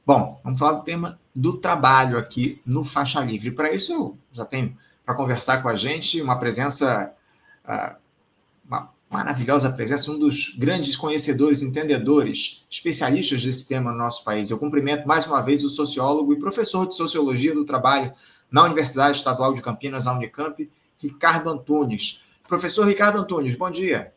Bom, vamos falar do tema do trabalho aqui no Faixa Livre. Para isso, eu já tenho para conversar com a gente uma presença, uma maravilhosa presença, um dos grandes conhecedores, entendedores, especialistas desse tema no nosso país. Eu cumprimento mais uma vez o sociólogo e professor de Sociologia do Trabalho na Universidade Estadual de Campinas, a Unicamp, Ricardo Antunes. Professor Ricardo Antunes, bom dia.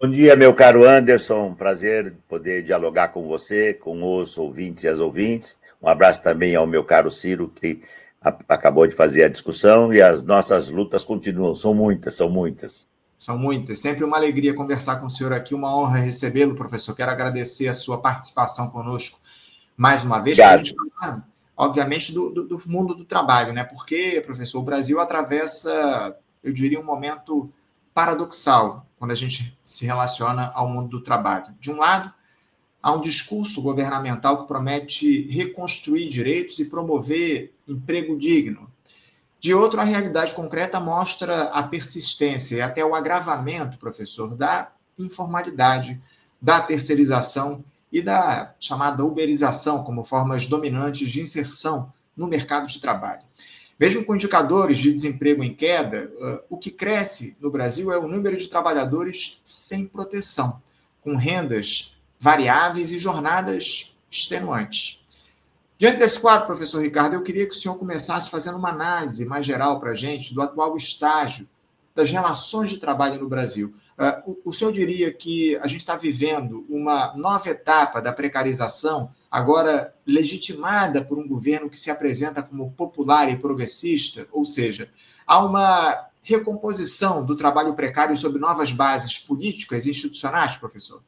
Bom dia, meu caro Anderson. Prazer poder dialogar com você, com os ouvintes e as ouvintes. Um abraço também ao meu caro Ciro, que acabou de fazer a discussão, e as nossas lutas continuam. São muitas, são muitas. São muitas. Sempre uma alegria conversar com o senhor aqui, uma honra recebê-lo, professor. Quero agradecer a sua participação conosco mais uma vez, para a gente falar, obviamente, do mundo do trabalho, né? Porque, professor, o Brasil atravessa, eu diria, um momento paradoxal quando a gente se relaciona ao mundo do trabalho. De um lado, há um discurso governamental que promete reconstruir direitos e promover emprego digno. De outro, a realidade concreta mostra a persistência e até o agravamento, professor, da informalidade, da terceirização e da chamada uberização como formas dominantes de inserção no mercado de trabalho. Mesmo com indicadores de desemprego em queda, o que cresce no Brasil é o número de trabalhadores sem proteção, com rendas variáveis e jornadas extenuantes. Diante desse quadro, professor Ricardo, eu queria que o senhor começasse fazendo uma análise mais geral para a gente do atual estágio das relações de trabalho no Brasil. O senhor diria que a gente está vivendo uma nova etapa da precarização, agora legitimada por um governo que se apresenta como popular e progressista, ou seja, há uma recomposição do trabalho precário sob novas bases políticas e institucionais, professor?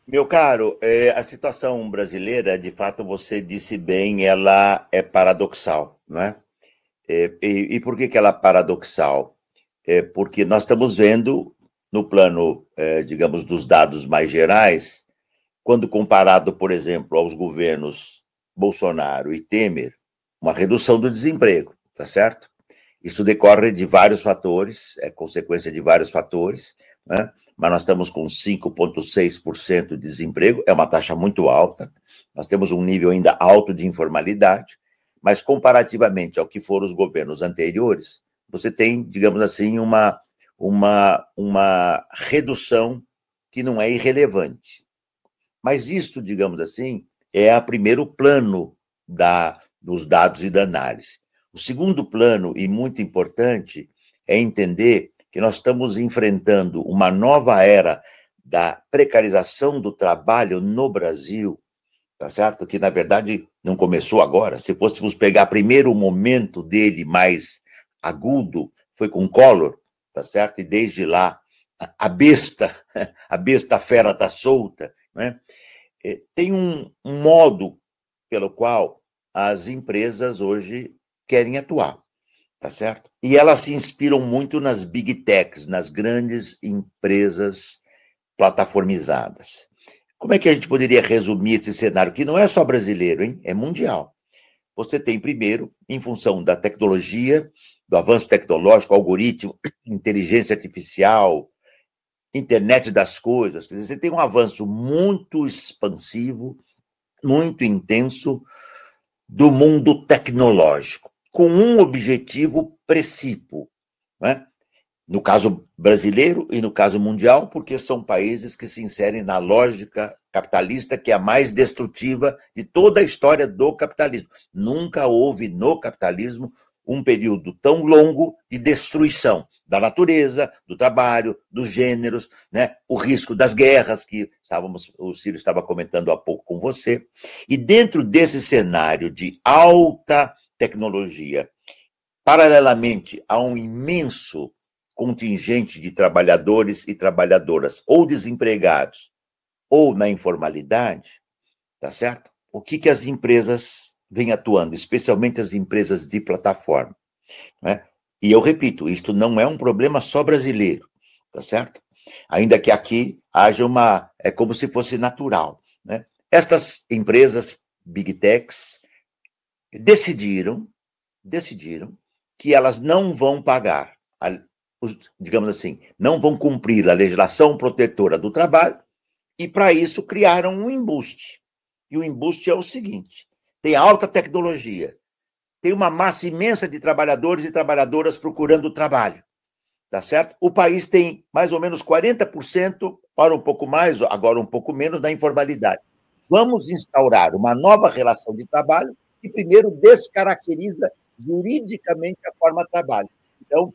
Meu caro, a situação brasileira, de fato, você disse bem, ela é paradoxal, não é? E por que ela é paradoxal? Porque nós estamos vendo, no plano, digamos, dos dados mais gerais, quando comparado, por exemplo, aos governos Bolsonaro e Temer, uma redução do desemprego, tá certo? Isso decorre de vários fatores, é consequência de vários fatores, né? Mas nós estamos com 5,6% de desemprego, é uma taxa muito alta, nós temos um nível ainda alto de informalidade, mas comparativamente ao que foram os governos anteriores, você tem, digamos assim, uma redução que não é irrelevante. Mas isto, digamos assim, é o primeiro plano dos dados e da análise. O segundo plano, e muito importante, é entender que nós estamos enfrentando uma nova era da precarização do trabalho no Brasil, tá certo? Que, na verdade, não começou agora. Se fôssemos pegar primeiro o momento dele mais agudo, foi com Collor, tá certo? E desde lá, a besta fera está solta, né? Tem um modo pelo qual as empresas hoje querem atuar, tá certo? E elas se inspiram muito nas big techs, nas grandes empresas plataformizadas. Como é que a gente poderia resumir esse cenário, que não é só brasileiro, hein? É mundial. Você tem, primeiro, em função da tecnologia, do avanço tecnológico, algoritmo, inteligência artificial, internet das coisas, quer dizer, você tem um avanço muito expansivo, muito intenso do mundo tecnológico, com um objetivo precípuo, né? No caso brasileiro e no caso mundial, porque são países que se inserem na lógica capitalista, que é a mais destrutiva de toda a história do capitalismo. Nunca houve no capitalismo um período tão longo de destruição da natureza, do trabalho, dos gêneros, né? O risco das guerras, que o Ciro estava comentando há pouco com você. E dentro desse cenário de alta tecnologia, paralelamente a um imenso contingente de trabalhadores e trabalhadoras ou desempregados ou na informalidade, tá certo? O que as empresas vêm atuando, especialmente as empresas de plataforma, né? E eu repito, isto não é um problema só brasileiro, tá certo? Ainda que aqui haja é como se fosse natural, né? Estas empresas big techs decidiram que elas não vão pagar, digamos assim, não vão cumprir a legislação protetora do trabalho, e para isso criaram um embuste. E o embuste é o seguinte: tem alta tecnologia, tem uma massa imensa de trabalhadores e trabalhadoras procurando trabalho, tá certo? O país tem mais ou menos 40%, agora um pouco mais, agora um pouco menos, da informalidade. Vamos instaurar uma nova relação de trabalho que primeiro descaracteriza juridicamente a forma de trabalho. Então,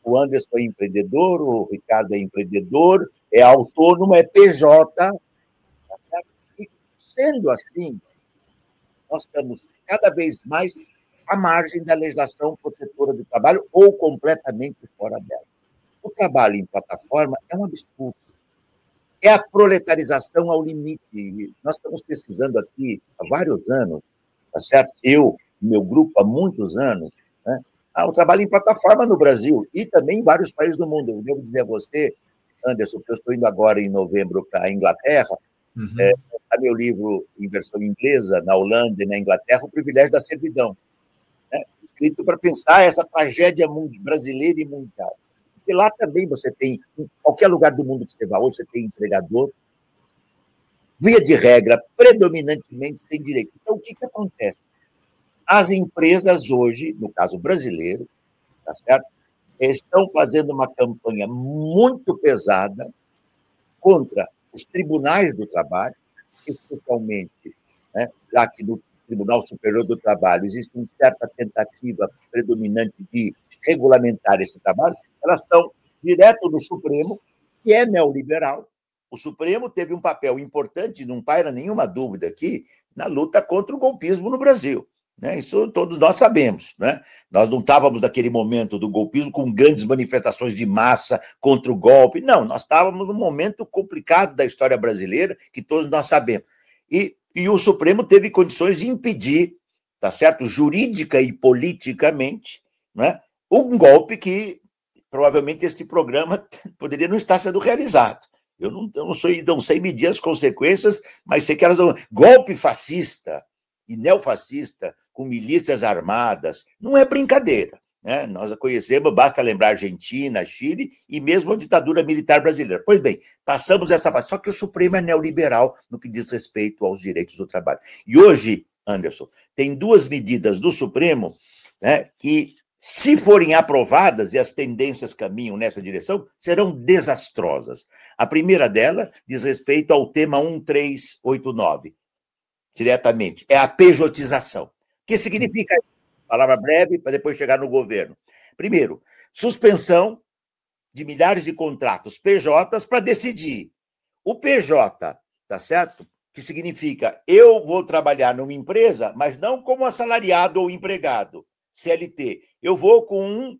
o Anderson é empreendedor, o Ricardo é empreendedor, é autônomo, é PJ. Tá certo? E, sendo assim, nós estamos cada vez mais à margem da legislação protetora do trabalho ou completamente fora dela. O trabalho em plataforma é um absurdo. É a proletarização ao limite. Nós estamos pesquisando aqui há vários anos, tá certo? Eu, meu grupo, há muitos anos, né? O trabalho em plataforma no Brasil e também em vários países do mundo. Eu devo dizer a você, Anderson, que eu estou indo agora em novembro para a Inglaterra, meu livro em versão inglesa, na Holanda e na Inglaterra, O Privilégio da Servidão, né? Escrito para pensar essa tragédia brasileira e mundial. Porque lá também você tem, em qualquer lugar do mundo que você vá, hoje você tem empregador, via de regra, predominantemente sem direito. Então, o que acontece? As empresas hoje, no caso brasileiro, tá certo? Estão fazendo uma campanha muito pesada contra os tribunais do trabalho, especialmente, né, já que no Tribunal Superior do Trabalho existe uma certa tentativa predominante de regulamentar esse trabalho, elas estão direto no Supremo, que é neoliberal. O Supremo teve um papel importante, não paira nenhuma dúvida aqui, na luta contra o golpismo no Brasil. Né? Isso todos nós sabemos. Né? Nós não estávamos naquele momento do golpismo com grandes manifestações de massa contra o golpe. Não, nós estávamos num momento complicado da história brasileira, que todos nós sabemos. E o Supremo teve condições de impedir, tá certo? Jurídica e politicamente, né? Um golpe que provavelmente este programa poderia não estar sendo realizado. Eu não sei medir as consequências, mas sei que elas são golpe fascista e neofascista com milícias armadas, não é brincadeira. Né? Nós a conhecemos, basta lembrar Argentina, Chile e mesmo a ditadura militar brasileira. Pois bem, passamos essa fase, só que o Supremo é neoliberal no que diz respeito aos direitos do trabalho. E hoje, Anderson, tem duas medidas do Supremo, né, que, se forem aprovadas, e as tendências caminham nessa direção, serão desastrosas. A primeira dela diz respeito ao tema 1389, diretamente, é a pejotização. O que significa isso? Palavra breve, para depois chegar no governo. Primeiro, suspensão de milhares de contratos PJs para decidir. O PJ, tá certo? Que significa, eu vou trabalhar numa empresa, mas não como assalariado ou empregado, CLT. Eu vou com um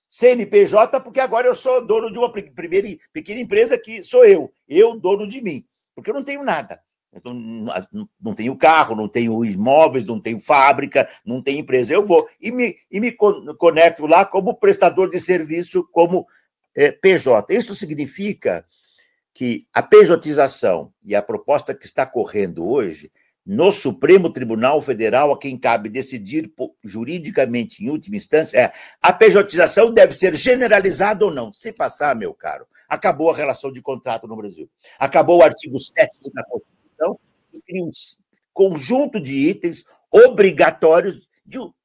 CNPJ, porque agora eu sou dono de uma pequena empresa que sou eu dono de mim, porque eu não tenho nada. Então, não tenho carro, não tenho imóveis, não tenho fábrica, não tenho empresa. Eu vou e me conecto lá como prestador de serviço, como PJ. Isso significa que a pejotização e a proposta que está correndo hoje no Supremo Tribunal Federal, a quem cabe decidir juridicamente, em última instância, a pejotização deve ser generalizada ou não. Se passar, meu caro, acabou a relação de contrato no Brasil. Acabou o artigo 7º da Constituição, que cria um conjunto de itens obrigatórios.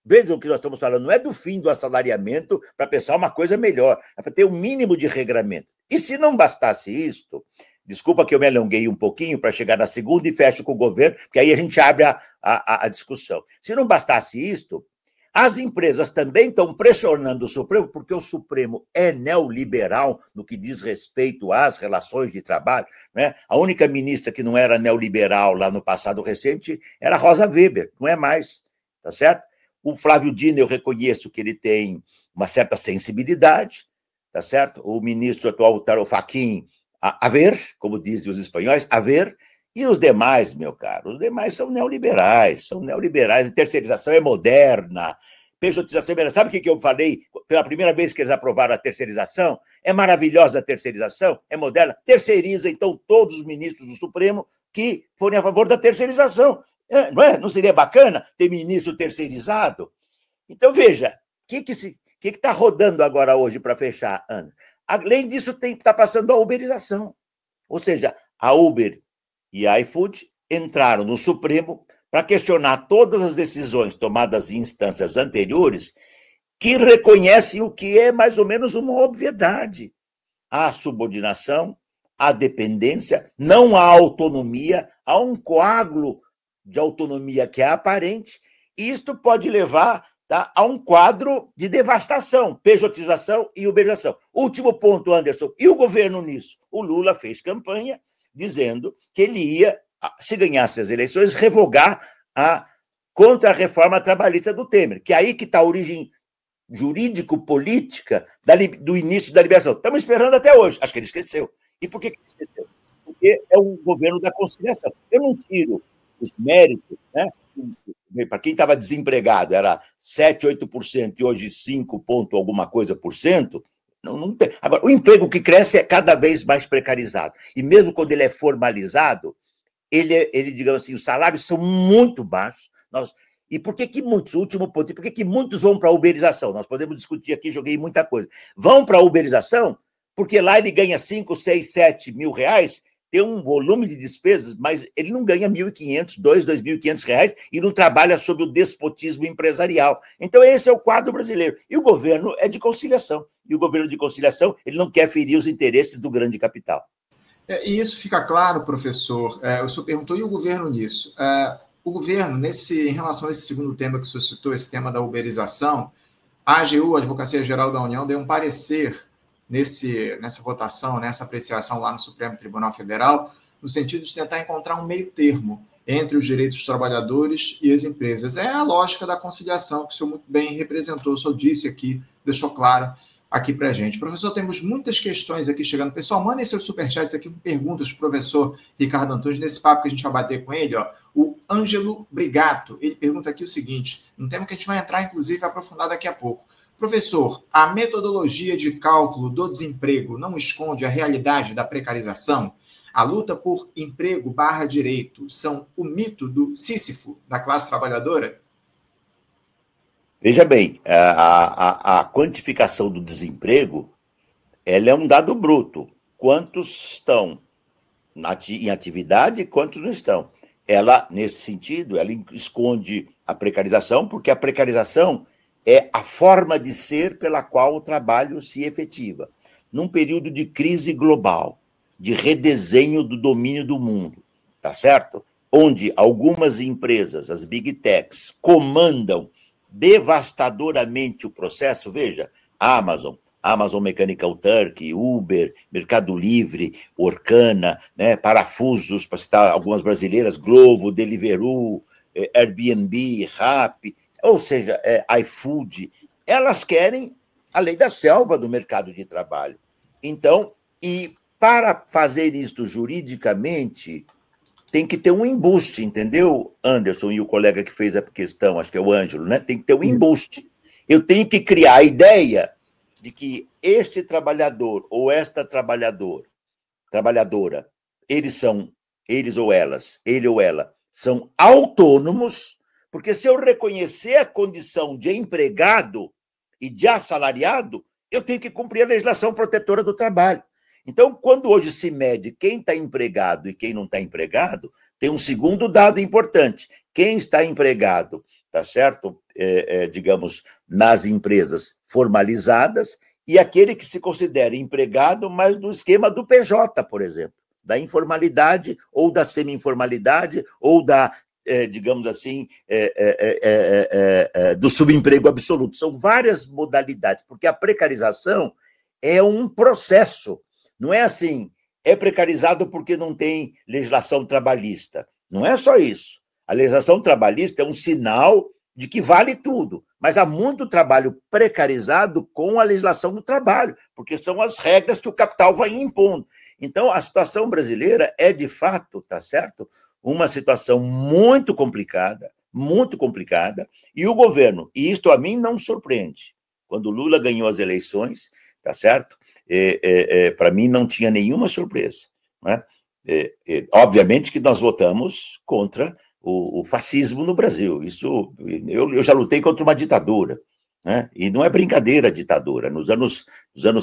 Vejam o que nós estamos falando, não é do fim do assalariamento para pensar uma coisa melhor, é para ter um mínimo de regramento. E se não bastasse isto, desculpa que eu me alonguei um pouquinho para chegar na segunda e fecho com o governo, porque aí a gente abre a discussão. Se não bastasse isto, as empresas também estão pressionando o Supremo, porque o Supremo é neoliberal no que diz respeito às relações de trabalho. Né? A única ministra que não era neoliberal lá no passado recente era Rosa Weber, não é mais, tá certo? O Flávio Dino, eu reconheço que ele tem uma certa sensibilidade, tá certo? O ministro atual, o Fachin, a ver, como dizem os espanhóis, a ver, e os demais, meu caro, os demais são neoliberais, a terceirização é moderna, pejotização é moderna. Sabe o que eu falei pela primeira vez que eles aprovaram a terceirização? É maravilhosa a terceirização, é moderna, terceiriza, então, todos os ministros do Supremo que forem a favor da terceirização. Não é? Não seria bacana ter ministro terceirizado? Então, veja, o que está rodando agora hoje para fechar, Ana? Além disso, está passando a uberização. Ou seja, a Uber e a iFood entraram no Supremo para questionar todas as decisões tomadas em instâncias anteriores que reconhecem o que é mais ou menos uma obviedade. Há subordinação, há dependência, não há autonomia, há um coágulo de autonomia que é aparente, e isto pode levar, tá, a um quadro de devastação, pejotização e uberização. Último ponto, Anderson, e o governo nisso? O Lula fez campanha dizendo que ele ia, se ganhasse as eleições, revogar a contra-reforma trabalhista do Temer, que é aí que está a origem jurídico-política do início da liberação. Estamos esperando até hoje. Acho que ele esqueceu. E por que ele esqueceu? Porque é o governo da conciliação. Eu não tiro os méritos, né? Para quem estava desempregado, era 7, 8% e hoje 5 ponto alguma coisa por cento. Não tem. Agora, o emprego que cresce é cada vez mais precarizado. E mesmo quando ele é formalizado, ele digamos assim, os salários são muito baixos. E por que muitos, último ponto, por que muitos vão para a uberização? Nós podemos discutir aqui, joguei muita coisa. Vão para a uberização porque lá ele ganha 5, 6, 7 mil reais, tem um volume de despesas, mas ele não ganha 1.500, 2.500 reais e não trabalha sob o despotismo empresarial. Então esse é o quadro brasileiro. E o governo é de conciliação. E o governo de conciliação, ele não quer ferir os interesses do grande capital. E isso fica claro, professor. O senhor perguntou, e o governo nisso? O governo, em relação a esse segundo tema que o senhor citou, esse tema da uberização, a AGU, a Advocacia Geral da União, deu um parecer nessa votação, nessa apreciação lá no Supremo Tribunal Federal, no sentido de tentar encontrar um meio termo entre os direitos dos trabalhadores e as empresas. É a lógica da conciliação que o senhor muito bem representou, o senhor disse aqui, deixou claro aqui para a gente. Professor, temos muitas questões aqui chegando. Pessoal, mandem seus superchats aqui com perguntas para o professor Ricardo Antunes, nesse papo que a gente vai bater com ele. O Ângelo Brigato, ele pergunta aqui o seguinte, um tema que a gente vai entrar, inclusive, aprofundar daqui a pouco. Professor, a metodologia de cálculo do desemprego não esconde a realidade da precarização? A luta por emprego / direito são o mito do Sísifo da classe trabalhadora? Veja bem, a quantificação do desemprego, ela é um dado bruto. Quantos estão em atividade e quantos não estão? Ela, nesse sentido, ela esconde a precarização, porque a precarização é a forma de ser pela qual o trabalho se efetiva. Num período de crise global, de redesenho do domínio do mundo, tá certo? Onde algumas empresas, as Big Techs, comandam devastadoramente o processo, veja, Amazon Mechanical Turk, Uber, Mercado Livre, Orkana, né, Parafusos, para citar algumas brasileiras, Glovo, Deliveroo, Airbnb, Rappi, ou seja, iFood, elas querem a lei da selva do mercado de trabalho. Então, e para fazer isto juridicamente, tem que ter um embuste, entendeu, Anderson, e o colega que fez a questão, acho que é o Ângelo, né? Tem que ter um embuste. Eu tenho que criar a ideia de que este trabalhador ou esta trabalhadora, eles ou elas, ele ou ela, são autônomos, porque se eu reconhecer a condição de empregado e de assalariado, eu tenho que cumprir a legislação protetora do trabalho. Então, quando hoje se mede quem está empregado e quem não está empregado, tem um segundo dado importante. Quem está empregado, tá certo? Digamos, nas empresas formalizadas, e aquele que se considera empregado, mas no esquema do PJ, por exemplo, da informalidade ou da semi-informalidade ou da, digamos assim, do subemprego absoluto. São várias modalidades, porque a precarização é um processo. Não é assim, é precarizado porque não tem legislação trabalhista. Não é só isso. A legislação trabalhista é um sinal de que vale tudo, mas há muito trabalho precarizado com a legislação do trabalho, porque são as regras que o capital vai impondo. Então, a situação brasileira é, de fato, tá certo? Uma situação muito complicada, e o governo, e isto a mim não surpreende, quando o Lula ganhou as eleições, tá certo? Para mim não tinha nenhuma surpresa, né? Obviamente que nós votamos contra o fascismo no Brasil. Isso, eu já lutei contra uma ditadura, né? E não é brincadeira a ditadura. Nos anos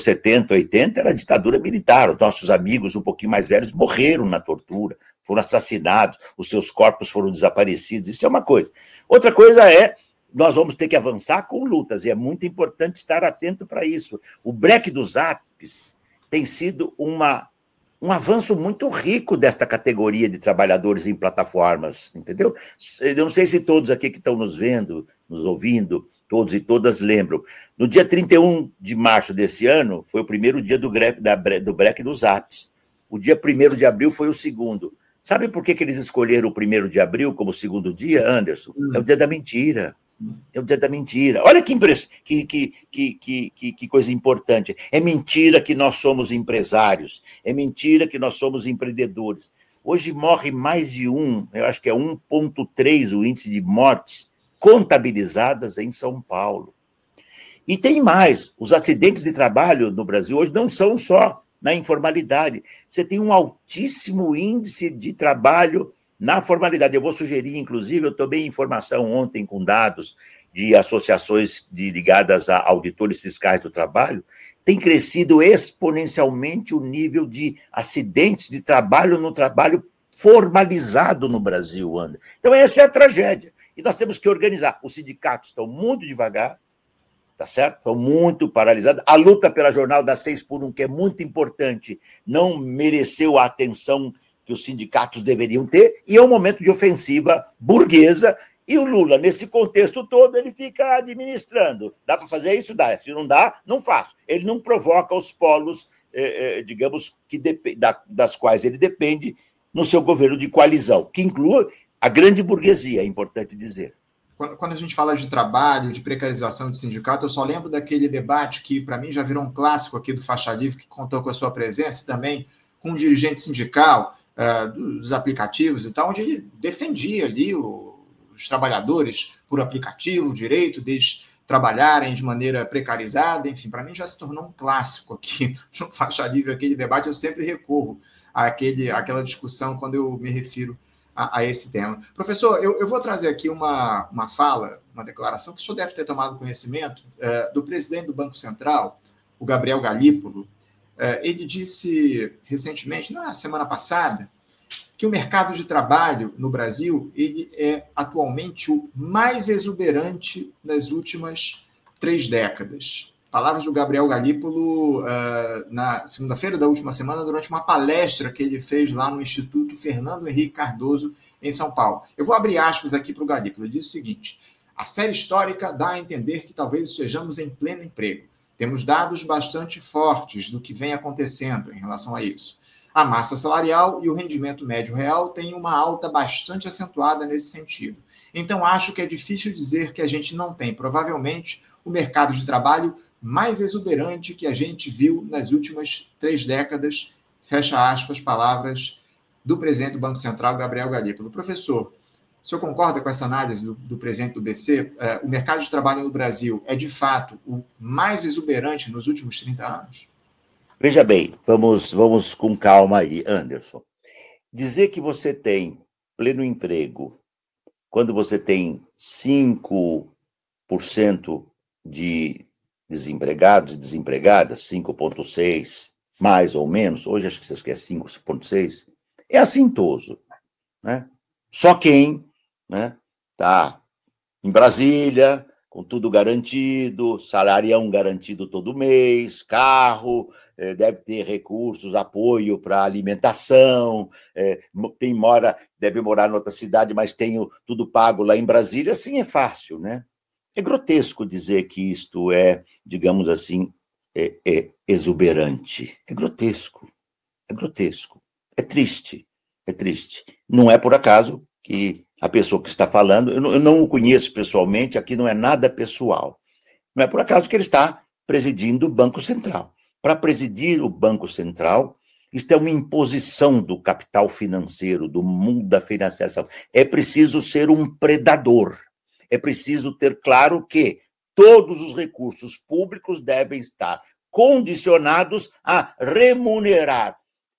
70, 80, era ditadura militar. Os nossos amigos um pouquinho mais velhos morreram na tortura, foram assassinados, os seus corpos foram desaparecidos. Isso é uma coisa. Outra coisa é, nós vamos ter que avançar com lutas, e é muito importante estar atento para isso. O break dos apps tem sido um avanço muito rico desta categoria de trabalhadores em plataformas, entendeu? Eu não sei se todos aqui que estão nos vendo, nos ouvindo, todos e todas lembram. No dia 31 de março desse ano, foi o primeiro dia do break dos apps. O dia 1º de abril foi o segundo. Sabe por que eles escolheram o 1º de abril como segundo dia, Anderson? É o dia da mentira. É o dia da mentira. Olha que coisa importante. É mentira que nós somos empresários. É mentira que nós somos empreendedores. Hoje morre mais de eu acho que é 1,3 o índice de mortes contabilizadas em São Paulo. E tem mais. Os acidentes de trabalho no Brasil hoje não são só na informalidade. Você tem um altíssimo índice de trabalho na formalidade. Eu vou sugerir, inclusive, eu tomei informação ontem com dados de associações ligadas a auditores fiscais do trabalho, tem crescido exponencialmente o nível de acidentes de trabalho no trabalho formalizado no Brasil, André. Então, essa é a tragédia. E nós temos que organizar. Os sindicatos estão muito devagar, tá certo? Estão muito paralisados. A luta pela jornada das 6 por 1, que é muito importante, não mereceu a atenção que os sindicatos deveriam ter, e é um momento de ofensiva burguesa, e o Lula, nesse contexto todo, ele fica administrando. Dá para fazer isso? Dá. Se não dá, não faço. Ele não provoca os polos, digamos, das quais ele depende no seu governo de coalizão, que inclui a grande burguesia, é importante dizer. Quando a gente fala de trabalho, de precarização de sindicato, eu só lembro daquele debate que, para mim, já virou um clássico aqui do Faixa Livre, que contou com a sua presença também, com um dirigente sindical dos aplicativos e tal, onde ele defendia ali os trabalhadores por aplicativo, o direito deles trabalharem de maneira precarizada, enfim, para mim já se tornou um clássico aqui no Faixa Livre, aquele debate. Eu sempre recorro àquela discussão quando eu me refiro a esse tema. Professor, eu vou trazer aqui uma fala, uma declaração que o senhor deve ter tomado conhecimento, do presidente do Banco Central, o Gabriel Galípolo. Ele disse recentemente, na semana passada, que o mercado de trabalho no Brasil ele é atualmente o mais exuberante das últimas 3 décadas. Palavras do Gabriel Galípolo na segunda-feira da última semana, durante uma palestra que ele fez lá no Instituto Fernando Henrique Cardoso, em São Paulo. Eu vou abrir aspas aqui para o Galípolo. Ele diz o seguinte: a série histórica dá a entender que talvez estejamos em pleno emprego. Temos dados bastante fortes do que vem acontecendo em relação a isso. A massa salarial e o rendimento médio real têm uma alta bastante acentuada nesse sentido. Então, acho que é difícil dizer que a gente não tem, provavelmente, o mercado de trabalho mais exuberante que a gente viu nas últimas 3 décadas, fecha aspas, palavras do presidente do Banco Central, Gabriel Galípolo. Professor, o senhor concorda com essa análise do presidente do BC? O mercado de trabalho no Brasil é, de fato, o mais exuberante nos últimos 30 anos? Veja bem, vamos com calma aí, Anderson. Dizer que você tem pleno emprego quando você tem 5% de desempregados e desempregadas, 5,6%, mais ou menos, hoje acho que você quer 5,6%, é assintoso, né? Só quem está em Brasília, com tudo garantido, salarião garantido todo mês, carro, deve ter recursos, apoio para alimentação, deve morar em outra cidade, mas tem tudo pago lá em Brasília, assim é fácil, né? É grotesco dizer que isto é, digamos assim, exuberante. É grotesco, é triste. Não é por acaso que a pessoa que está falando, eu não o conheço pessoalmente, aqui não é nada pessoal. Não é por acaso que ele está presidindo o Banco Central. Para presidir o Banco Central, isto é uma imposição do capital financeiro, do mundo da financiação. É preciso ser um predador. É preciso ter claro que todos os recursos públicos devem estar condicionados a remunerar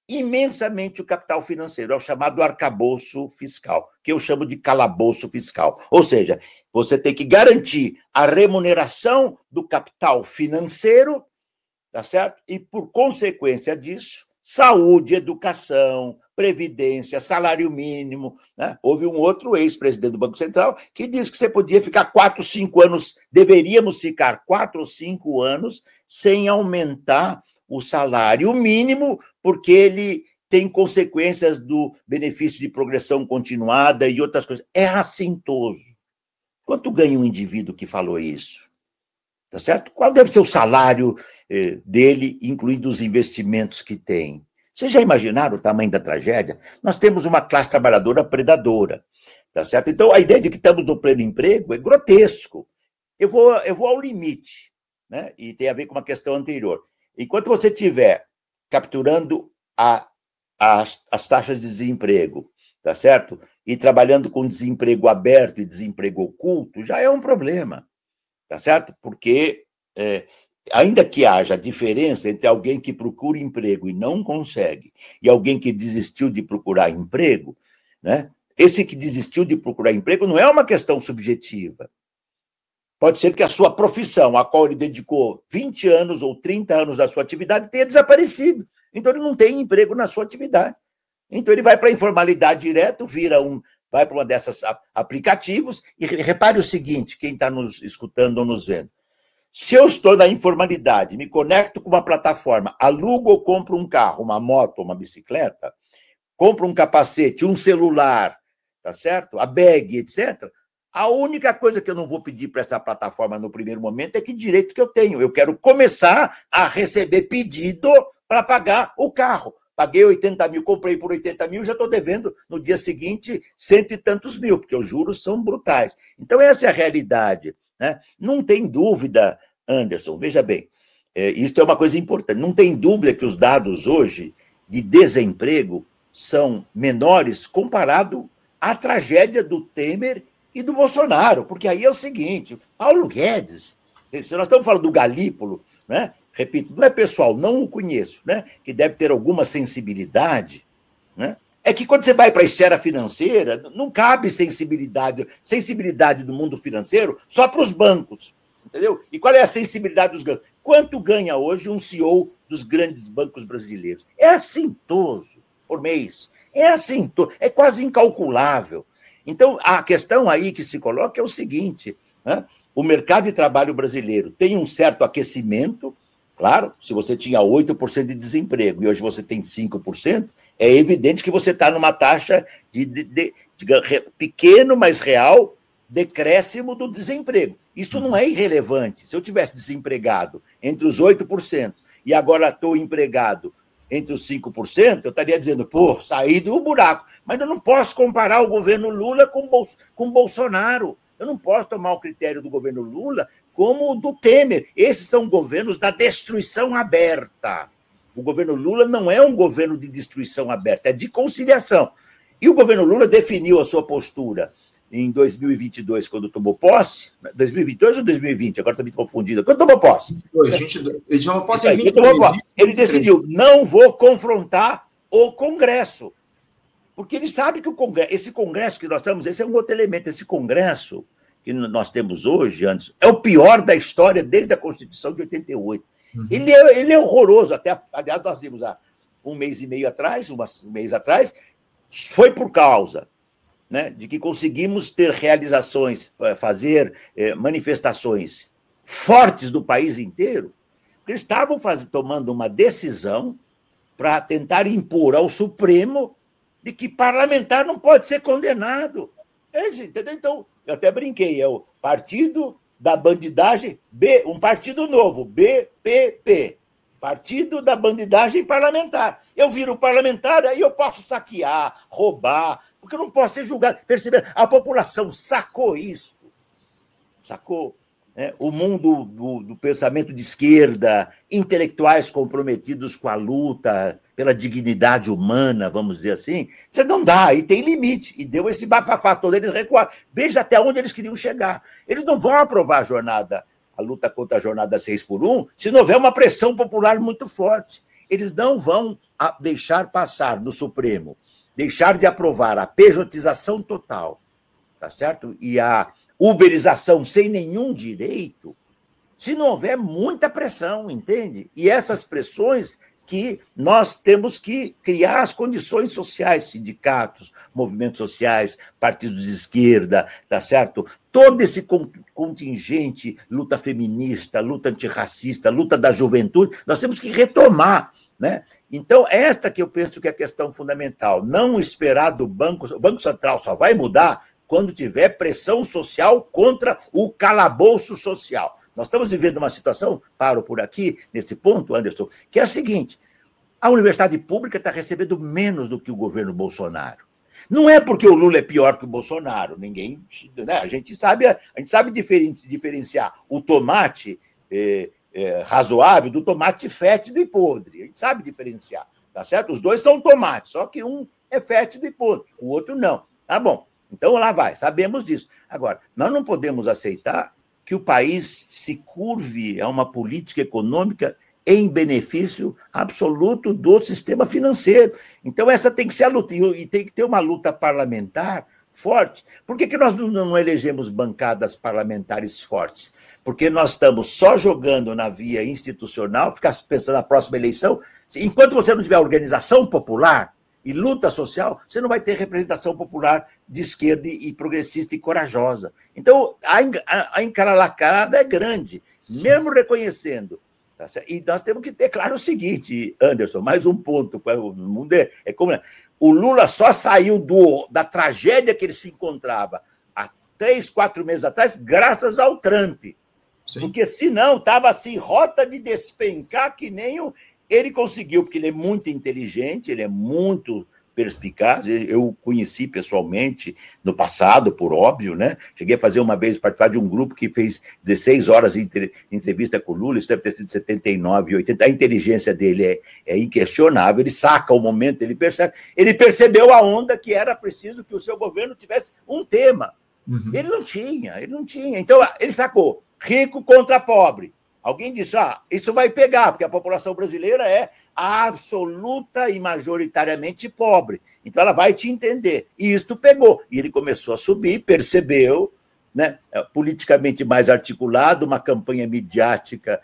imensamente o capital financeiro, é o chamado arcabouço fiscal, que eu chamo de calabouço fiscal. Ou seja, você tem que garantir a remuneração do capital financeiro, tá certo? E, por consequência disso, saúde, educação, previdência, salário mínimo, né? Houve um outro ex-presidente do Banco Central que disse que você podia ficar 4, 5 anos, deveríamos ficar 4 ou 5 anos sem aumentar o salário mínimo, porque ele tem consequências do benefício de progressão continuada e outras coisas. É assintoso. Quanto ganha um indivíduo que falou isso? Tá certo? Qual deve ser o salário dele, incluindo os investimentos que tem? Vocês já imaginaram o tamanho da tragédia? Nós temos uma classe trabalhadora predadora, tá certo? Então, a ideia de que estamos no pleno emprego é grotesco. Eu vou ao limite, né? E tem a ver com uma questão anterior. Enquanto você estiver capturando as taxas de desemprego, tá certo? E trabalhando com desemprego aberto e desemprego oculto, já é um problema, tá certo? Porque, ainda que haja diferença entre alguém que procura emprego e não consegue e alguém que desistiu de procurar emprego, né? Esse que desistiu de procurar emprego não é uma questão subjetiva. Pode ser que a sua profissão, a qual ele dedicou 20 anos ou 30 anos da sua atividade, tenha desaparecido. Então, ele não tem emprego na sua atividade. Então, ele vai para a informalidade direto, vai para uma dessas aplicativos, e repare o seguinte, quem está nos escutando ou nos vendo. Se eu estou na informalidade, me conecto com uma plataforma, alugo ou compro um carro, uma moto, uma bicicleta, compro um capacete, um celular, tá certo? A bag, etc., a única coisa que eu não vou pedir para essa plataforma no primeiro momento é que direito que eu tenho. Eu quero começar a receber pedido para pagar o carro. Paguei 80 mil, comprei por 80 mil, já estou devendo no dia seguinte 100 e tantos mil, porque os juros são brutais. Então, essa é a realidade, né? Não tem dúvida, Anderson, veja bem, isso é uma coisa importante, não tem dúvida que os dados hoje de desemprego são menores comparado à tragédia do Temer e do Bolsonaro, porque aí é o seguinte, Paulo Guedes, se nós estamos falando do Galípolo, né? Repito, não é pessoal, não o conheço, né? Que deve ter alguma sensibilidade, né? É que quando você vai para a esfera financeira, não cabe sensibilidade do mundo financeiro só para os bancos, entendeu? E qual é a sensibilidade dos bancos? Quanto ganha hoje um CEO dos grandes bancos brasileiros? É assintoso por mês, é quase incalculável. Então, a questão aí que se coloca é o seguinte, né? O mercado de trabalho brasileiro tem um certo aquecimento, claro, se você tinha 8% de desemprego e hoje você tem 5%, é evidente que você está numa taxa de pequeno, mas real, decréscimo do desemprego. Isso não é irrelevante. Se eu tivesse desempregado entre os 8% e agora estou empregado entre os 5%, eu estaria dizendo, pô, saí do buraco. Mas eu não posso comparar o governo Lula com Bolsonaro. Eu não posso tomar o critério do governo Lula como o do Temer. Esses são governos da destruição aberta. O governo Lula não é um governo de destruição aberta, é de conciliação. E o governo Lula definiu a sua postura em 2022, quando tomou posse. 2022 ou 2020? Agora estou me confundindo. Quando tomou posse? Ele tomou posse em 22. Ele decidiu, não vou confrontar o Congresso. Porque ele sabe que esse Congresso que nós estamos, esse é um outro elemento, esse Congresso que nós temos hoje, antes, é o pior da história desde a Constituição de 88. Uhum. Ele é horroroso, aliás, nós vimos há um mês atrás, foi por causa, né, de que conseguimos ter realizações, fazer manifestações fortes do país inteiro, porque eles estavam tomando uma decisão para tentar impor ao Supremo de que parlamentar não pode ser condenado. Entendeu? Então, eu até brinquei, é o Partido da Bandidagem, um partido novo, BPP, Partido da Bandidagem Parlamentar. Eu viro parlamentar, aí eu posso saquear, roubar, porque eu não posso ser julgado. Perceber? A população sacou isso. Sacou? O mundo do pensamento de esquerda, intelectuais comprometidos com a luta pela dignidade humana, vamos dizer assim, você não dá, e tem limite. E deu esse bafafá todo, eles recuaram. Veja até onde eles queriam chegar. Eles não vão aprovar a luta contra a jornada 6x1, se não houver uma pressão popular muito forte. eles não vão deixar passar no Supremo, deixar de aprovar a pejotização total, tá certo? E a uberização sem nenhum direito, se não houver muita pressão, entende? E essas pressões que nós temos que criar as condições sociais, sindicatos, movimentos sociais, partidos de esquerda, tá certo? Todo esse contingente, luta feminista, luta antirracista, luta da juventude, nós temos que retomar, né? Então, esta que eu penso que é a questão fundamental, não esperar do Banco... O Banco Central só vai mudar quando tiver pressão social contra o calabouço social. Nós estamos vivendo uma situação, paro por aqui, nesse ponto, Anderson, que é a seguinte: a universidade pública está recebendo menos do que o governo Bolsonaro. Não é porque o Lula é pior que o Bolsonaro, ninguém, né? A gente sabe diferenciar o tomate razoável do tomate fétido e podre. A gente sabe diferenciar, tá certo? Os dois são tomates, só que um é fétido e podre, o outro não. Tá bom, então lá vai, sabemos disso. Agora, nós não podemos aceitar que o país se curve a uma política econômica em benefício absoluto do sistema financeiro. Então, essa tem que ser a luta, e tem que ter uma luta parlamentar forte. Por que nós não elegemos bancadas parlamentares fortes? Porque nós estamos só jogando na via institucional, ficar pensando na próxima eleição. Enquanto você não tiver organização popular e luta social, você não vai ter representação popular de esquerda e progressista e corajosa. Então, a encalacrada é grande, mesmo reconhecendo. Tá certo? E nós temos que ter claro o seguinte, Anderson, mais um ponto. O mundo é como... O Lula só saiu da tragédia que ele se encontrava há 3, 4 meses atrás, graças ao Trump. Sim. Porque, senão, estava assim, rota de despencar que nem ele conseguiu, porque ele é muito inteligente, ele é muito perspicaz. Eu conheci pessoalmente no passado, por óbvio, né? Cheguei a fazer uma vez, participar de um grupo que fez 16 horas de entrevista com o Lula, isso deve ter sido 79, 80. A inteligência dele é inquestionável, ele saca o momento, ele percebeu a onda que era preciso que o seu governo tivesse um tema. Uhum. Ele não tinha. Então, ele sacou, rico contra pobre. Alguém disse, isso vai pegar, porque a população brasileira é absoluta e majoritariamente pobre. Então, ela vai te entender. E isto pegou. E ele começou a subir, percebeu, né, politicamente mais articulado, uma campanha midiática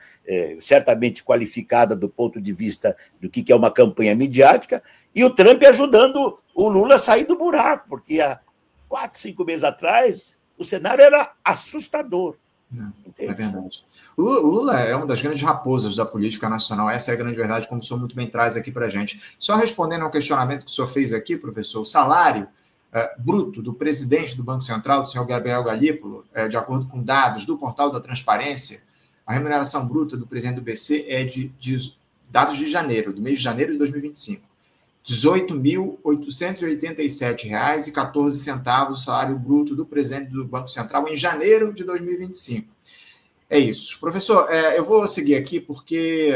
certamente qualificada do ponto de vista do que é uma campanha midiática, e o Trump ajudando o Lula a sair do buraco, porque há 4, 5 meses atrás o cenário era assustador. É verdade. O Lula é uma das grandes raposas da política nacional, essa é a grande verdade, como o senhor muito bem traz aqui para a gente. Só respondendo ao questionamento que o senhor fez aqui, professor, o salário bruto do presidente do Banco Central, do senhor Gabriel Galípolo, de acordo com dados do Portal da Transparência, a remuneração bruta do presidente do BC é de dados de janeiro, do mês de janeiro de 2025. R$ 18.887,14 o salário bruto do presidente do Banco Central em janeiro de 2025. É isso. Professor, eu vou seguir aqui porque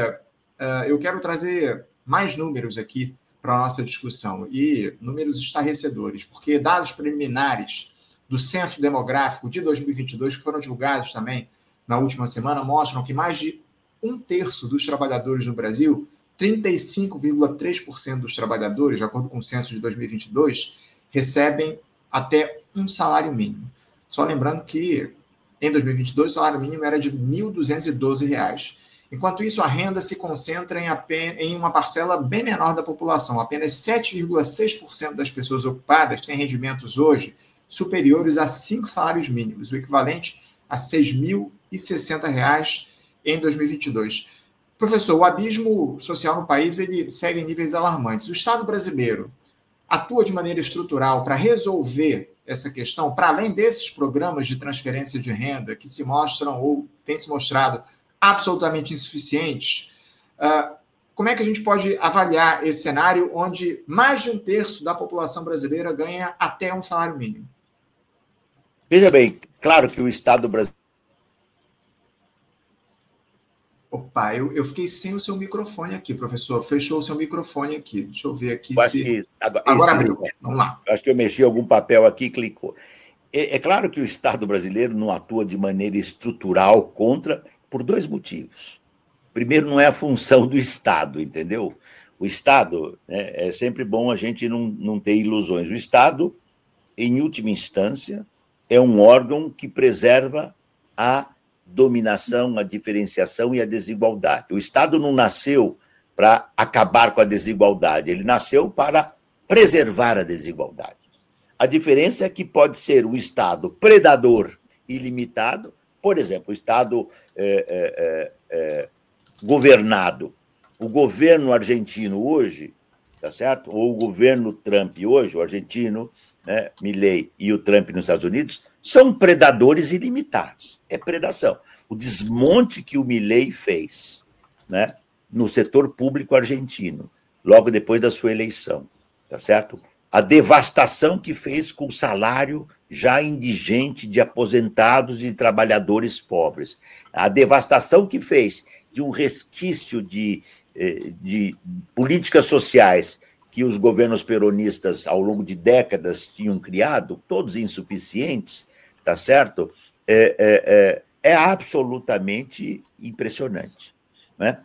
eu quero trazer mais números aqui para a nossa discussão, e números estarrecedores, porque dados preliminares do Censo Demográfico de 2022, que foram divulgados também na última semana, mostram que mais de 1/3 dos trabalhadores no Brasil, 35,3% dos trabalhadores, de acordo com o censo de 2022, recebem até um salário mínimo. Só lembrando que, em 2022, o salário mínimo era de R$ 1.212. Enquanto isso, a renda se concentra em uma parcela bem menor da população. Apenas 7,6% das pessoas ocupadas têm rendimentos hoje superiores a 5 salários mínimos, o equivalente a R$ 6.060 em 2022. Professor, o abismo social no país ele segue em níveis alarmantes. O Estado brasileiro atua de maneira estrutural para resolver essa questão, para além desses programas de transferência de renda que se mostram ou têm se mostrado absolutamente insuficientes? Como é que a gente pode avaliar esse cenário onde mais de 1/3 da população brasileira ganha até um salário mínimo? Veja bem, claro que o Estado brasileiro... Opa, eu fiquei sem o seu microfone aqui, professor. Fechou o seu microfone aqui. Deixa eu ver aqui se... Agora abriu. Vamos lá. Acho que eu mexi algum papel aqui e clicou. É claro que o Estado brasileiro não atua de maneira estrutural contra, por 2 motivos. primeiro, não é a função do Estado, entendeu? O Estado, né, é sempre bom a gente não ter ilusões. O Estado, em última instância, é um órgão que preserva a dominação, a diferenciação e a desigualdade. O Estado não nasceu para acabar com a desigualdade, ele nasceu para preservar a desigualdade. A diferença é que pode ser um Estado predador ilimitado, por exemplo, o Estado governado. O governo argentino hoje, tá certo? Ou o governo Trump hoje, o argentino, né, Milei, e o Trump nos Estados Unidos, são predadores ilimitados. É predação. O desmonte que o Milei fez, né, no setor público argentino, logo depois da sua eleição, tá certo? A devastação que fez com o salário já indigente de aposentados e trabalhadores pobres. A devastação que fez de um resquício de políticas sociais que os governos peronistas, ao longo de décadas, tinham criado, todos insuficientes, tá certo? É absolutamente impressionante, né?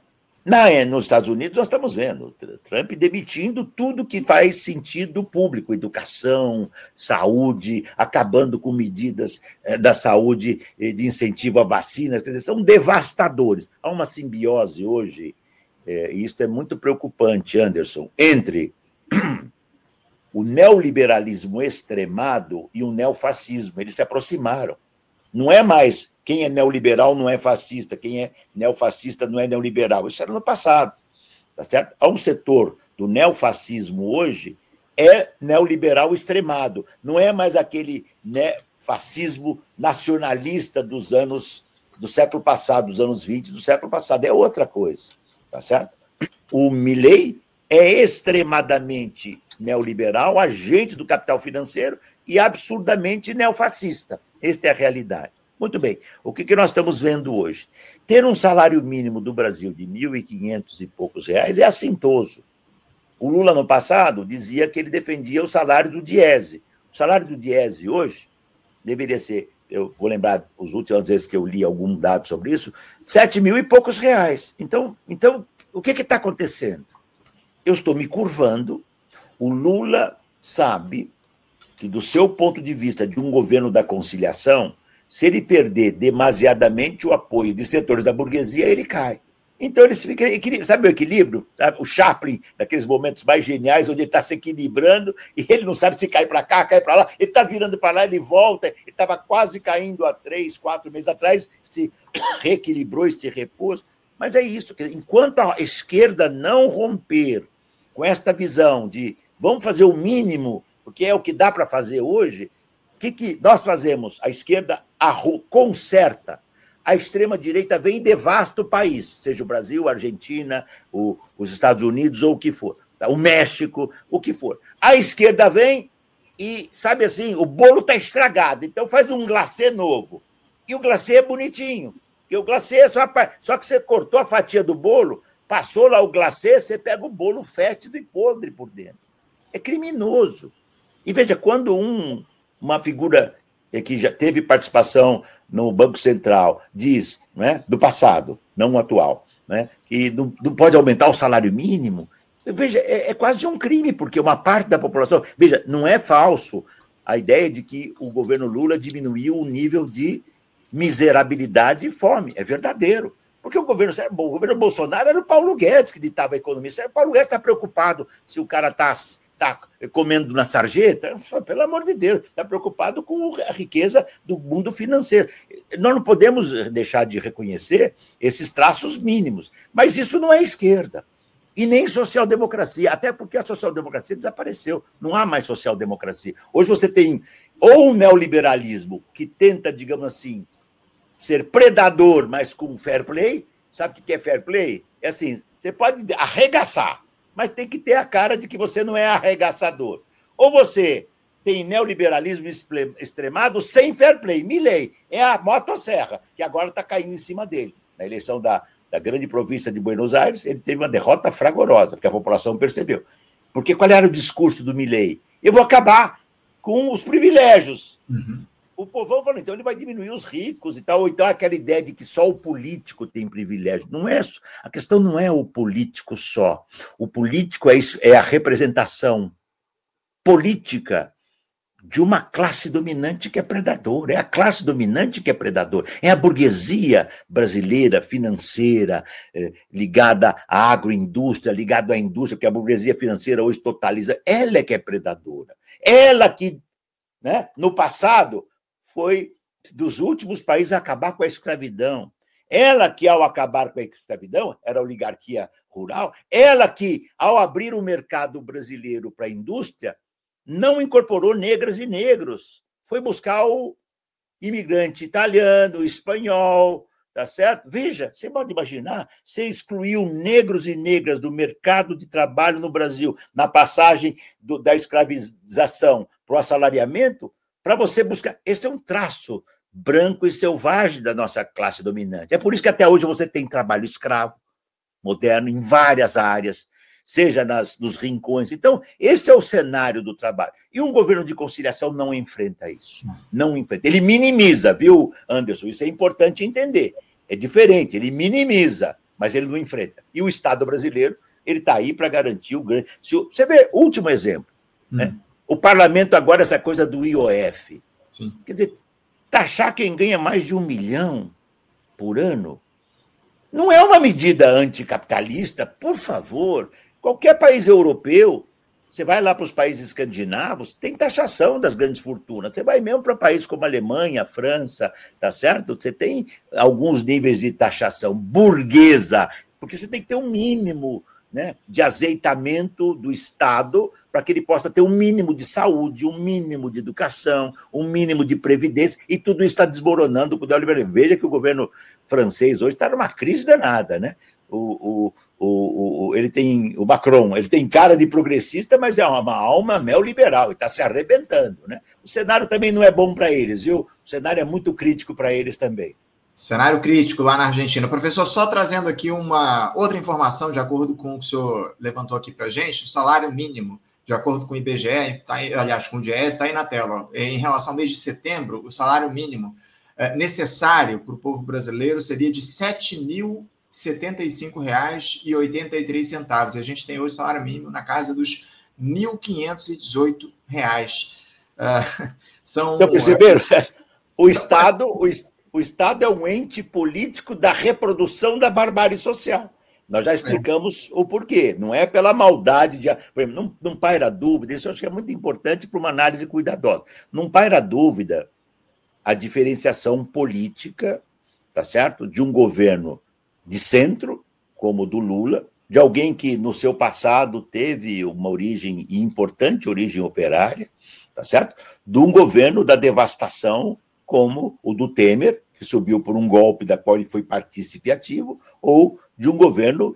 Nos Estados Unidos, nós estamos vendo Trump demitindo tudo que faz sentido público, educação, saúde, acabando com medidas da saúde de incentivo à vacina, quer dizer, são devastadores. Há uma simbiose hoje, e isso é muito preocupante, Anderson, entre o neoliberalismo extremado e o neofascismo. Eles se aproximaram. Não é mais quem é neoliberal não é fascista, quem é neofascista não é neoliberal. Isso era no passado. Tá certo? Há um setor do neofascismo hoje é neoliberal extremado. Não é mais aquele fascismo nacionalista do século passado, dos anos 20 do século passado. É outra coisa. Tá certo? O Milei é extremadamente neoliberal, agente do capital financeiro e absurdamente neofascista. Esta é a realidade. Muito bem. O que nós estamos vendo hoje? Ter um salário mínimo do Brasil de R$ 1.500 e poucos reais é assintoso. O Lula, no passado, dizia que ele defendia o salário do Diese. O salário do Diese hoje deveria ser, eu vou lembrar as últimas vezes que eu li algum dado sobre isso, 7 mil e poucos reais. Então o que está acontecendo? Eu estou me curvando. O Lula sabe que, do seu ponto de vista de um governo da conciliação, se ele perder demasiadamente o apoio de setores da burguesia, ele cai. Então, ele fica. Sabe o equilíbrio? Sabe? O Chaplin, naqueles momentos mais geniais, onde ele está se equilibrando e ele não sabe se cai para cá, cai para lá. Ele está virando para lá, ele volta. Ele estava quase caindo há 3, 4 meses atrás, se reequilibrou e se repôs. Mas é isso. Enquanto a esquerda não romper com esta visão de vamos fazer o mínimo, porque é o que dá para fazer hoje, o que nós fazemos? A esquerda conserta. A extrema-direita vem e devasta o país, seja o Brasil, a Argentina, os Estados Unidos ou o que for, o México, o que for. A esquerda vem e, sabe assim, o bolo está estragado, então faz um glacê novo. E o glacê é bonitinho, porque o glacê é só que você cortou a fatia do bolo, passou lá o glacê, você pega o bolo fétido e podre por dentro. É criminoso. E veja, quando uma figura que já teve participação no Banco Central diz, né, do passado, não o atual, né, que não pode aumentar o salário mínimo, veja, é quase um crime, porque uma parte da população... Veja, não é falso a ideia de que o governo Lula diminuiu o nível de miserabilidade e fome. É verdadeiro. Porque o governo Bolsonaro era o Paulo Guedes que ditava a economia. O Paulo Guedes está preocupado se o cara está comendo na sarjeta, pelo amor de Deus, está preocupado com a riqueza do mundo financeiro. Nós não podemos deixar de reconhecer esses traços mínimos, mas isso não é esquerda, e nem social-democracia, até porque a social-democracia desapareceu, não há mais social-democracia. Hoje você tem ou um neoliberalismo que tenta, digamos assim, ser predador, mas com fair play. Sabe o que é fair play? É assim, você pode arregaçar, mas tem que ter a cara de que você não é arregaçador. Ou você tem neoliberalismo extremado sem fair play. Milei é a motosserra, que agora está caindo em cima dele. Na eleição da grande província de Buenos Aires, ele teve uma derrota fragorosa, porque a população percebeu. Porque qual era o discurso do Milei? Eu vou acabar com os privilégios. Uhum. O povão falou, então ele vai diminuir os ricos e tal, ou então aquela ideia de que só o político tem privilégio. Não é, a questão não é o político só. O político é a representação política de uma classe dominante que é predadora. É a classe dominante que é predadora. É a burguesia brasileira, financeira, ligada à agroindústria, ligada à indústria, porque a burguesia financeira hoje totaliza. Ela é que é predadora. Ela que, né, no passado, foi dos últimos países a acabar com a escravidão. Ela que, ao acabar com a escravidão, era a oligarquia rural, ela que, ao abrir o mercado brasileiro para a indústria, não incorporou negras e negros. Foi buscar o imigrante italiano, espanhol, tá certo? Veja, você pode imaginar, você excluiu negros e negras do mercado de trabalho no Brasil, na passagem da escravização para o assalariamento, para você buscar. Esse é um traço branco e selvagem da nossa classe dominante. É por isso que até hoje você tem trabalho escravo, moderno, em várias áreas, seja nos rincões. Então, esse é o cenário do trabalho. E um governo de conciliação não enfrenta isso. Não enfrenta. Ele minimiza, viu, Anderson? Isso é importante entender. É diferente, ele minimiza, mas ele não enfrenta. E o Estado brasileiro, ele está aí para garantir o grande... Você vê, último exemplo, né? O parlamento agora, essa coisa do IOF. Sim. Quer dizer, taxar quem ganha mais de 1 milhão por ano não é uma medida anticapitalista, por favor. Qualquer país europeu, você vai lá para os países escandinavos, tem taxação das grandes fortunas. Você vai mesmo para países como a Alemanha, a França, tá certo? Você tem alguns níveis de taxação burguesa, porque você tem que ter um mínimo, né, de azeitamento do Estado para que ele possa ter um mínimo de saúde, um mínimo de educação, um mínimo de previdência, e tudo isso está desmoronando com o neoliberalismo. Veja que o governo francês hoje está numa crise danada, né? Ele tem o Macron, ele tem cara de progressista, mas é uma alma neoliberal e está se arrebentando, né? O cenário também não é bom para eles, viu? O cenário é muito crítico para eles também. Cenário crítico lá na Argentina. Professor, só trazendo aqui uma outra informação, de acordo com o que o senhor levantou aqui para a gente, o salário mínimo, de acordo com o IBGE, aliás, com o DIEESE, está aí na tela. Em relação ao mês de setembro, o salário mínimo necessário para o povo brasileiro seria de R$ 7.075,83. E a gente tem hoje salário mínimo na casa dos R$ 1.518. Então, perceberam? O Estado é um ente político da reprodução da barbárie social. Nós já explicamos o porquê. Não é pela maldade de... Por exemplo, não paira dúvida, isso eu acho que é muito importante para uma análise cuidadosa. Não paira dúvida a diferenciação política, tá certo? De um governo de centro, como o do Lula, de alguém que no seu passado teve uma origem importante, origem operária, tá certo? De um governo da devastação, como o do Temer, que subiu por um golpe da qual ele foi partícipe ativo, ou de um governo,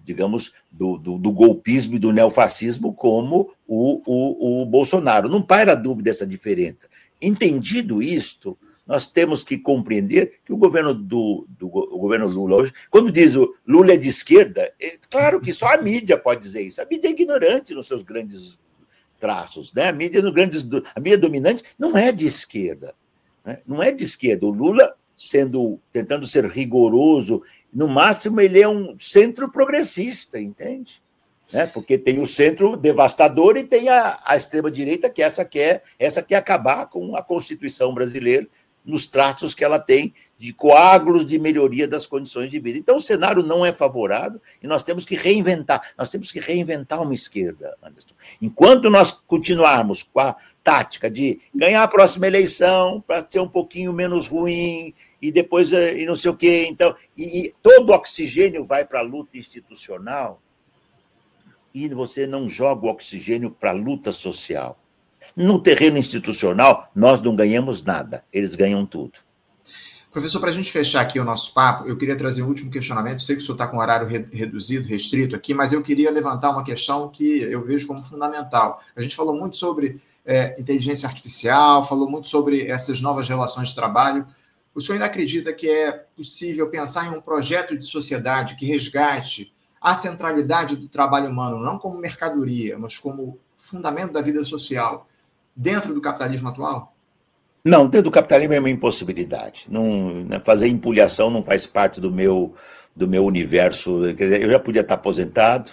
digamos, do golpismo e do neofascismo, como o Bolsonaro. Não paira dúvida dessa diferença. Entendido isto, nós temos que compreender que o governo o governo Lula hoje, quando diz o Lula é de esquerda, claro que só a mídia pode dizer isso. A mídia é ignorante nos seus grandes traços, né? A mídia dominante não é de esquerda. Não é de esquerda. O Lula, tentando ser rigoroso, no máximo ele é um centro progressista, entende? Porque tem o centro devastador e tem a extrema-direita, que essa quer acabar com a Constituição brasileira nos traços que ela tem de coágulos de melhoria das condições de vida. Então, o cenário não é favorável e nós temos que reinventar. Nós temos que reinventar uma esquerda, Anderson. Enquanto nós continuarmos com a tática de ganhar a próxima eleição para ser um pouquinho menos ruim e depois e não sei o quê, então, e todo o oxigênio vai para a luta institucional e você não joga o oxigênio para a luta social. No terreno institucional, nós não ganhamos nada, eles ganham tudo. Professor, para a gente fechar aqui o nosso papo, eu queria trazer um último questionamento. Eu sei que o senhor está com um horário reduzido, restrito aqui, mas eu queria levantar uma questão que eu vejo como fundamental. A gente falou muito sobre inteligência artificial, falou muito sobre essas novas relações de trabalho. O senhor ainda acredita que é possível pensar em um projeto de sociedade que resgate a centralidade do trabalho humano, não como mercadoria, mas como fundamento da vida social, dentro do capitalismo atual? Não, dentro do capitalismo é uma impossibilidade. Não, fazer empulhação não faz parte do meu universo. Quer dizer, eu já podia estar aposentado,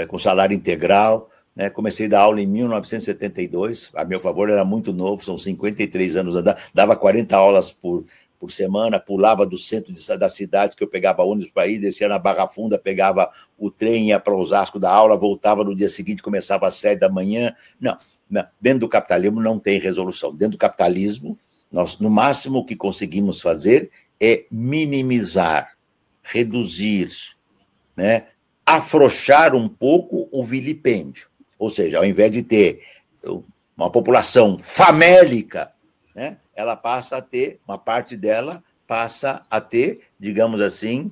com salário integral, né? Comecei a dar aula em 1972, a meu favor era muito novo, são 53 anos, dava 40 aulas por semana, pulava do centro da cidade, que eu pegava ônibus para ir, descia na Barra Funda, pegava o trem, ia para Osasco da aula, voltava no dia seguinte, começava às 7 da manhã. Não, dentro do capitalismo não tem resolução. Dentro do capitalismo, nós, no máximo, o que conseguimos fazer é minimizar, reduzir, né, afrouxar um pouco o vilipêndio. Ou seja, ao invés de ter uma população famélica, né, ela passa a ter, uma parte dela passa a ter, digamos assim,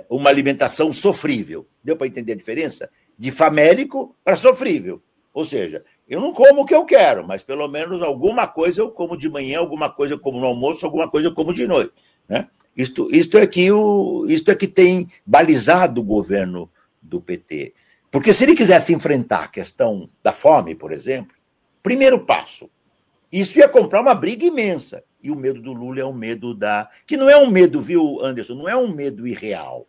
uma alimentação sofrível. Deu para entender a diferença? De famélico para sofrível. Ou seja, eu não como o que eu quero, mas pelo menos alguma coisa eu como de manhã, alguma coisa eu como no almoço, alguma coisa eu como de noite, né? Isto é que tem balizado o governo do PT. Porque se ele quisesse enfrentar a questão da fome, por exemplo, primeiro passo, isso ia comprar uma briga imensa. E o medo do Lula é um medo que não é um medo, viu, Anderson? Não é um medo irreal,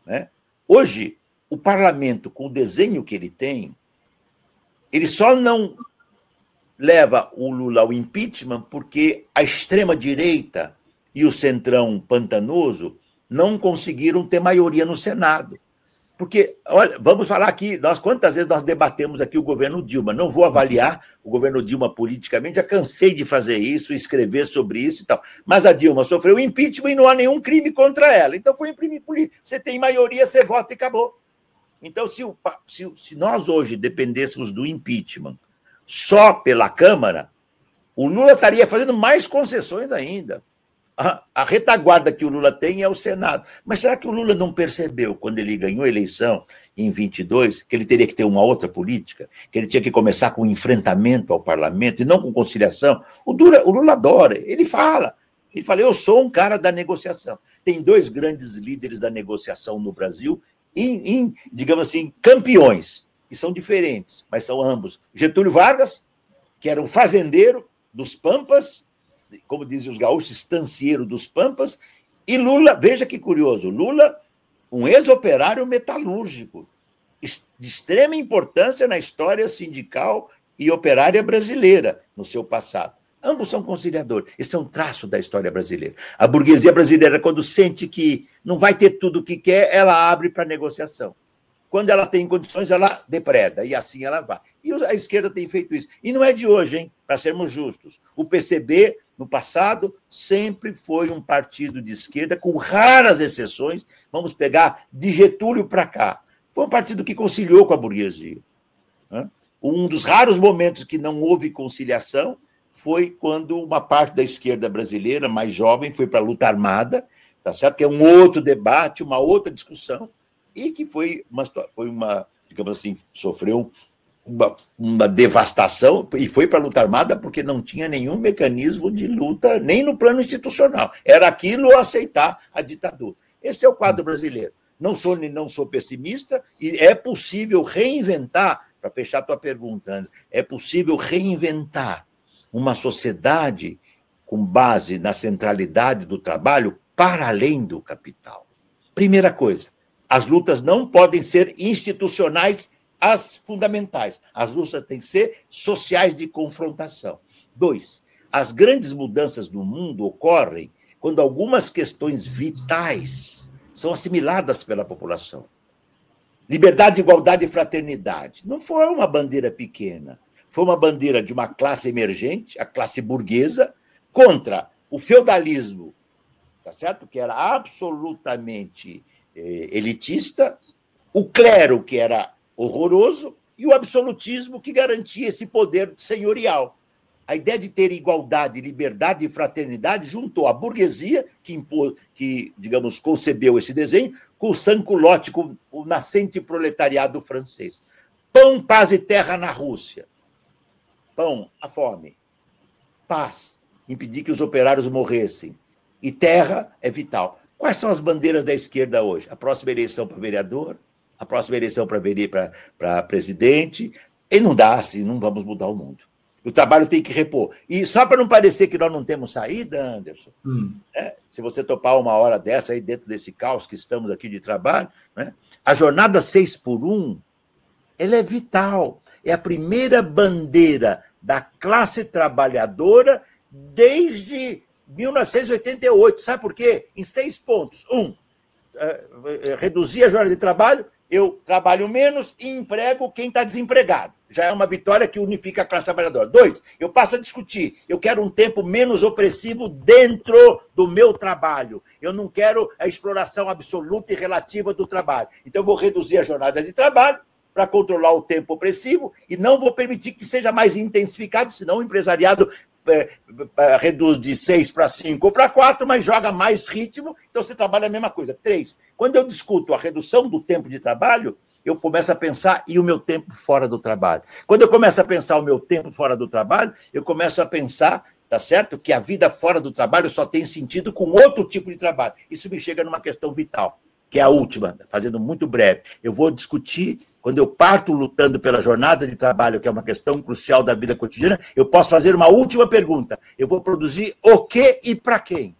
né? Hoje, o parlamento, com o desenho que ele tem, ele só não leva o Lula ao impeachment porque a extrema-direita e o centrão pantanoso não conseguiram ter maioria no Senado. Porque, olha, vamos falar aqui, quantas vezes nós debatemos aqui o governo Dilma? Não vou avaliar o governo Dilma politicamente, já cansei de fazer isso, escrever sobre isso e tal. Mas a Dilma sofreu impeachment e não há nenhum crime contra ela. Então foi um crime político. Você tem maioria, você vota e acabou. Então, se nós hoje dependêssemos do impeachment só pela Câmara, o Lula estaria fazendo mais concessões ainda. A retaguarda que o Lula tem é o Senado. Mas será que o Lula não percebeu, quando ele ganhou a eleição em 22, que ele teria que ter uma outra política? Que ele tinha que começar com enfrentamento ao parlamento e não com conciliação? O Lula adora, ele fala, eu sou um cara da negociação. Tem dois grandes líderes da negociação no Brasil, digamos assim, campeões, e são diferentes, mas são ambos. Getúlio Vargas, que era um fazendeiro dos Pampas, como dizem os gaúchos, estancieiro dos Pampas, e Lula, veja que curioso, Lula, um ex-operário metalúrgico, de extrema importância na história sindical e operária brasileira, no seu passado. Ambos são conciliadores. Esse é um traço da história brasileira. A burguesia brasileira, quando sente que não vai ter tudo o que quer, ela abre para negociação. Quando ela tem condições, ela depreda, e assim ela vai. E a esquerda tem feito isso. E não é de hoje, hein? Para sermos justos. O PCB, no passado, sempre foi um partido de esquerda, com raras exceções. Vamos pegar de Getúlio para cá. Foi um partido que conciliou com a burguesia. Um dos raros momentos que não houve conciliação foi quando uma parte da esquerda brasileira, mais jovem, foi para a luta armada, tá certo? Que é um outro debate, uma outra discussão, e que foi uma digamos assim, sofreu uma devastação e foi para a luta armada porque não tinha nenhum mecanismo de luta, nem no plano institucional. Era aquilo ou aceitar a ditadura. Esse é o quadro brasileiro. Não sou pessimista e é possível reinventar, para fechar a tua pergunta, André, é possível reinventar uma sociedade com base na centralidade do trabalho para além do capital. Primeira coisa, as lutas não podem ser institucionais, as fundamentais. As lutas têm que ser sociais de confrontação. 2, as grandes mudanças no mundo ocorrem quando algumas questões vitais são assimiladas pela população. Liberdade, igualdade e fraternidade. Não foi uma bandeira pequena. Foi uma bandeira de uma classe emergente, a classe burguesa, contra o feudalismo, tá certo? Que era absolutamente elitista, o clero, que era horroroso, e o absolutismo, que garantia esse poder senhorial. A ideia de ter igualdade, liberdade e fraternidade juntou a burguesia, que digamos, concebeu esse desenho, com o sans-culotte, com o nascente proletariado francês. Pão, paz e terra na Rússia. Pão, a fome. Paz, impedir que os operários morressem. E terra é vital. Quais são as bandeiras da esquerda hoje? A próxima eleição para vereador, a próxima eleição para presidente, e não dá assim, não vamos mudar o mundo. O trabalho tem que repor. E só para não parecer que nós não temos saída, Anderson, né? Se você topar uma hora dessa aí dentro desse caos que estamos aqui de trabalho, né? A jornada 6x1, ela é vital. É a primeira bandeira da classe trabalhadora desde 1988. Sabe por quê? Em 6 pontos. Reduzir a jornada de trabalho, eu trabalho menos e emprego quem está desempregado. Já é uma vitória que unifica a classe trabalhadora. 2, eu passo a discutir. Eu quero um tempo menos opressivo dentro do meu trabalho. Eu não quero a exploração absoluta e relativa do trabalho. Então, eu vou reduzir a jornada de trabalho para controlar o tempo opressivo e não vou permitir que seja mais intensificado, senão o empresariado reduz de 6 para 5 ou para 4, mas joga mais ritmo, então você trabalha a mesma coisa. 3, quando eu discuto a redução do tempo de trabalho, eu começo a pensar e o meu tempo fora do trabalho. Quando eu começo a pensar o meu tempo fora do trabalho, eu começo a pensar, tá certo, que a vida fora do trabalho só tem sentido com outro tipo de trabalho. Isso me chega numa questão vital, que é a última, fazendo muito breve. Eu vou discutir, quando eu parto lutando pela jornada de trabalho, que é uma questão crucial da vida cotidiana, eu posso fazer uma última pergunta. Eu vou produzir o quê e para quem?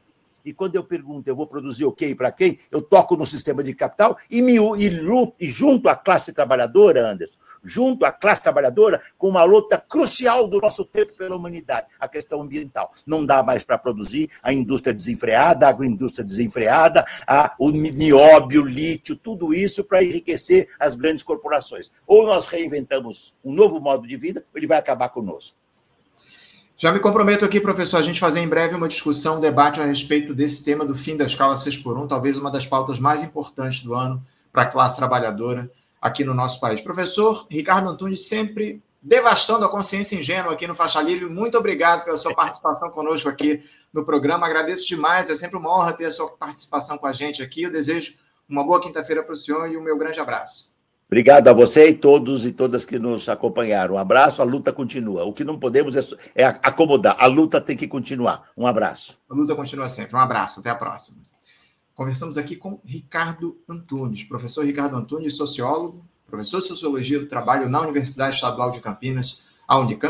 E quando eu pergunto, eu vou produzir o quê e para quem? Eu toco no sistema de capital e junto à classe trabalhadora, Anderson, junto à classe trabalhadora, com uma luta crucial do nosso tempo pela humanidade, a questão ambiental. Não dá mais para produzir a indústria desenfreada, a agroindústria desenfreada, o nióbio, o lítio, tudo isso para enriquecer as grandes corporações. Ou nós reinventamos um novo modo de vida, ou ele vai acabar conosco. Já me comprometo aqui, professor, a gente fazer em breve uma discussão, um debate a respeito desse tema do fim da escala 6x1, talvez uma das pautas mais importantes do ano para a classe trabalhadora aqui no nosso país. Professor Ricardo Antunes, sempre devastando a consciência ingênua aqui no Faixa Livre, muito obrigado pela sua participação conosco aqui no programa, agradeço demais, é sempre uma honra ter a sua participação com a gente aqui, eu desejo uma boa quinta-feira para o senhor e o meu grande abraço. Obrigado a você e todos e todas que nos acompanharam. Um abraço, a luta continua. O que não podemos é acomodar. A luta tem que continuar. Um abraço. A luta continua sempre. Um abraço. Até a próxima. Conversamos aqui com Ricardo Antunes, professor Ricardo Antunes, sociólogo, professor de Sociologia do Trabalho na Universidade Estadual de Campinas, a Unicamp.